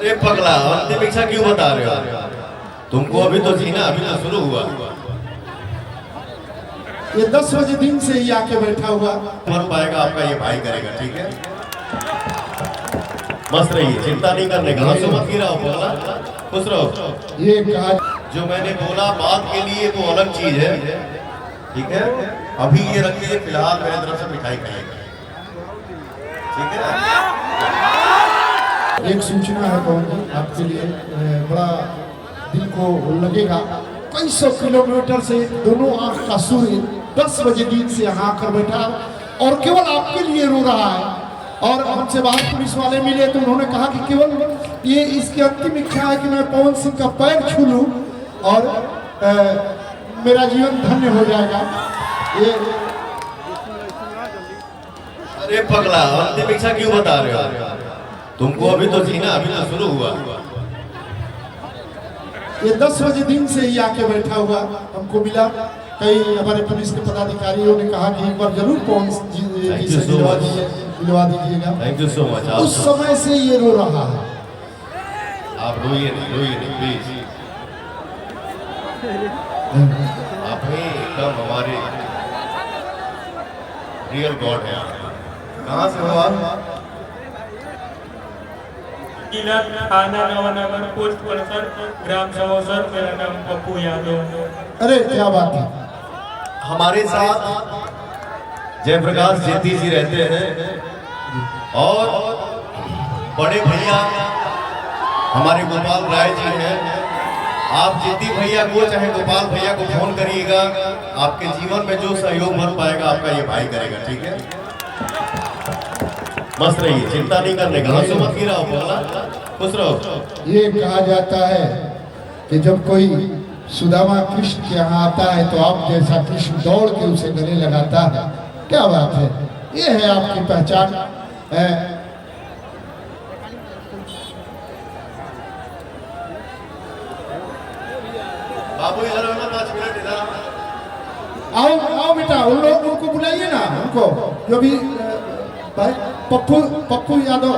अरे पगला, अंतिम इच्छा क्यों बता रहे हो? तुमको अभी तो जीना, अभी तो शुरू हुआ। ये 10 बजे दिन से ही आके बैठा हुआ। मर पाएगा आपका ये भाई करेगा, ठीक है? मस्त रहिए, चिंता नहीं करने का। हंसो मत गिराओ पगला, खुश रहो। ये कहा जो मैंने बोला बात के लिए वो अलग चीज है, ठीक है? अभी ये रखिए, फिलहाल मेरे तरफ से मिठाई खाइएगा, ठीक है? एक सूचना है कौन आपके लिए, बड़ा दिल को लगेगा। कई सौ किलोमीटर से दोनों आंख का सूर्य 10 बजे दिन से यहाँ आकर बैठा और केवल आपके लिए रो रहा है। और हमसे बाहर पुलिस वाले मिले तो उन्होंने कहा कि केवल ये इसकी अंतिम इच्छा है कि मैं पवन सिंह का पैर छू लूं और मेरा जीवन धन्य हो जाएगा। ये अरे पगला, अंतिम इच्छा क्यों बता रहे हो? तुमको अभी तो जीना, अभी तो शुरू हुआ। ये 10 बजे दिन से ही आके बैठा हुआ हमको मिला। कई हमारे पुलिस के पदाधिकारियों ने कहा कि एक बार जरूर पवन जी से मिलवा दीजिएगा। Thank you so much. उस समय से ये रो रहा है। आप रोइए नहीं प्लीज। आप ही एकदम हमारे रियल गॉड है। कहाँ से हो आप? जिला थाना नवानगर, पोस्ट परिसर, ग्राम सवोसर। मेरा नाम पप्पू यादव। अरे क्या बात है। हमारे साथ जयप्रकाश जेती जी रहते हैं और बड़े भैया हमारे गोपाल राय जी हैं। आप जेती भैया को चाहे गोपाल भैया को फोन करिएगा, आपके जीवन में जो सहयोग बन पाएगा आपका ये भाई करेगा, ठीक है? मस्त रहिए, चिंता नहीं करने का। हंसो मत गिराओ पगला, खुश रहो। ये कहा जाता है कि जब कोई सुदामा कृष्ण के यहाँ आता है तो आप जैसा कृष्ण दौड़ के उसे गले लगाता है। क्या बात है, ये है आपकी पहचान। बाबू इधर आओ ना, 5 मिनट इधर आओ आओ बेटा, उन लोग उनको बुलाइए ना, उनको जो भी भाई पप्पू यादव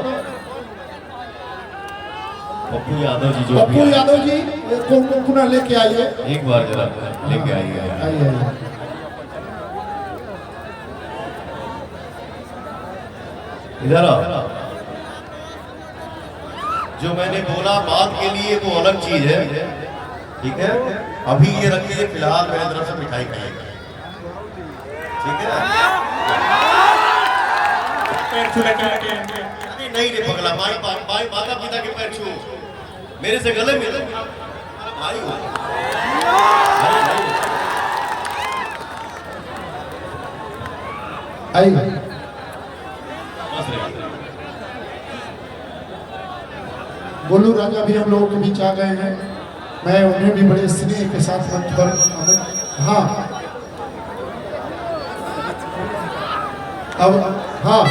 जी को पुनः लेके आइए। एक बार जरा लेके आइए। आइए इधर आओ। जो मैंने बोला बात के लिए वो अलग चीज है, ठीक है? अभी ये रखिए, फिलहाल मेरे तरफ से मिठाई खाइएगा, ठीक है? नहीं रे पगला, भाई माता पिता के पैर छू, मेरे से गले मिले, भाई हो। आइए। गोलू राजा भी हम लोगों के बीच आ गए हैं। मैं उन्हें भी बड़े स्नेह के साथ मंच पर, हाँ अब हाँ